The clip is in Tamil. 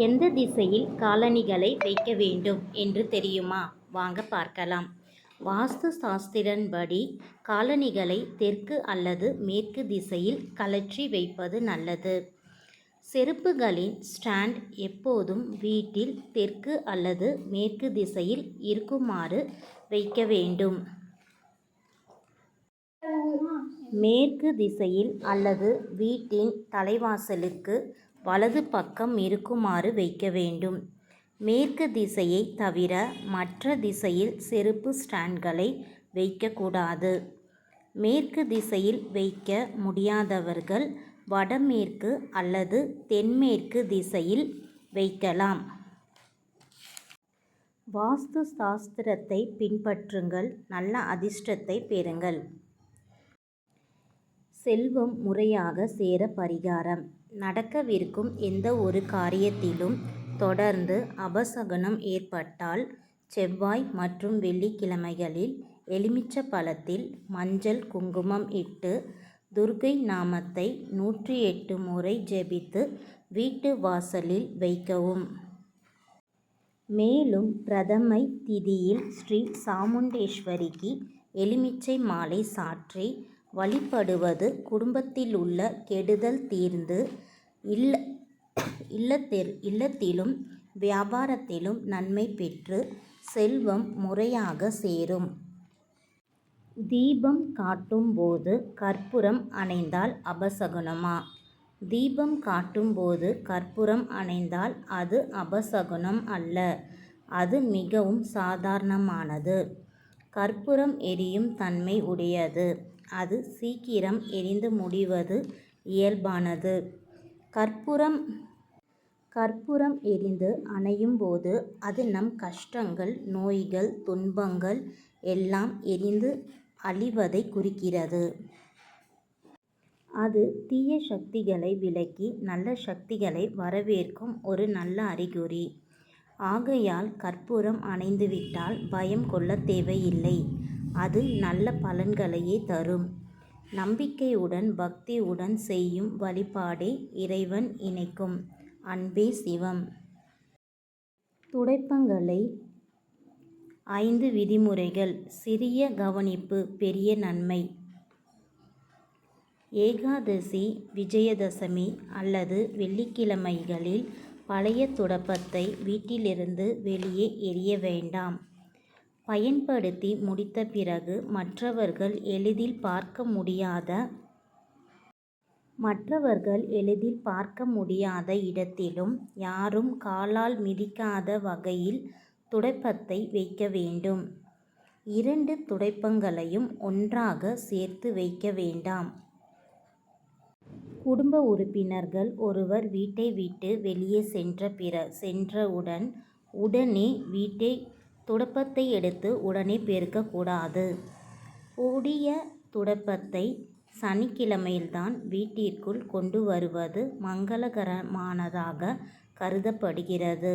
எந்த திசையில் காலணிகளை வைக்க வேண்டும் என்று தெரியுமா? வாங்க பார்க்கலாம். வாஸ்து சாஸ்திரப்படி காலணிகளை தெற்கு அல்லது மேற்கு திசையில் கழற்றி வைப்பது நல்லது. செருப்புகளின் ஸ்டாண்ட் எப்போதும் வீட்டில் தெற்கு அல்லது மேற்கு திசையில் இருக்குமாறு வைக்க வேண்டும். மேற்கு திசையில் அல்லது வீட்டின் தலைவாசலுக்கு வலது பக்கம் இருக்குமாறு வைக்க வேண்டும். மேற்கு திசையை தவிர மற்ற திசையில் செருப்பு ஸ்டாண்ட்களை வைக்கக்கூடாது. மேற்கு திசையில் வைக்க முடியாதவர்கள் வடமேற்கு அல்லது தென்மேற்கு திசையில் வைக்கலாம். வாஸ்து சாஸ்திரத்தை பின்பற்றுங்கள், நல்ல அதிர்ஷ்டத்தை பெறுங்கள். செல்வம் முறையாக சேர பரிகாரம். நடக்கவிருக்கும் எந்த ஒரு காரியத்திலும் தொடர்ந்து அபசகுனம் ஏற்பட்டால் செவ்வாய் மற்றும் வெள்ளிக்கிழமைகளில் எலுமிச்சம்பழத்தில் மஞ்சள் குங்குமம் இட்டு துர்க்கை நாமத்தை 108 முறை ஜெபித்து வீட்டு வாசலில் வைக்கவும். மேலும் பிரதமை திதியில் ஸ்ரீ சாமுண்டேஸ்வரிக்கு எலுமிச்சை மாலை சாற்றி வழிபடுவது குடும்பத்திலுள்ள கெடுதல் தீர்ந்து இல்லத்திலும் வியாபாரத்திலும் நன்மை பெற்று செல்வம் முறையாக சேரும். தீபம் காட்டும் போது கற்பூரம் அணைந்தால் அபசகுனமா? தீபம் காட்டும் போது கற்பூரம் அணைந்தால் அது அபசகுனம் அல்ல. அது மிகவும் சாதாரணமானது. கற்பூரம் எரியும் தன்மை உடையது. அது சீக்கிரம் எரிந்து முடிவது இயல்பானது. கற்பூரம் எரிந்து அணையும் போது அது நம் கஷ்டங்கள், நோய்கள், துன்பங்கள் எல்லாம் எரிந்து அழிவதை குறிக்கிறது. அது தீய சக்திகளை விலக்கி நல்ல சக்திகளை வரவேற்கும் ஒரு நல்ல அறிகுறி. ஆகையால் கற்பூரம் அணைந்துவிட்டால் பயம் கொள்ள தேவையில்லை. அது நல்ல பலன்களையே தரும். நம்பிக்கையுடன் பக்தியுடன் செய்யும் வழிபாடே இறைவன் இணைக்கும். அன்பே சிவம். துடைப்பங்களை 5 விதிமுறைகள். சிறிய கவனிப்பு பெரிய நன்மை. ஏகாதசி, விஜயதசமி அல்லது வெள்ளிக்கிழமைகளில் பழைய துடைப்பத்தை வீட்டிலிருந்து வெளியே எறிய வேண்டாம். பயன்படுத்தி முடித்த பிறகு மற்றவர்கள் எளிதில் பார்க்க முடியாத இடத்திலும் யாரும் காலால் மிதிக்காத வகையில் துடைப்பத்தை வைக்க வேண்டும். 2 துடைப்பங்களையும் ஒன்றாக சேர்த்து வைக்க வேண்டாம். குடும்ப உறுப்பினர்கள் ஒருவர் வீட்டை விட்டு வெளியே சென்றவுடன் உடனே துடைப்பத்தை எடுத்து உடனே பெருக்கக்கூடாது. புதிய துடைப்பத்தை சனிக்கிழமையில்தான் வீட்டிற்குள் கொண்டு வருவது மங்களகரமானதாக கருதப்படுகிறது.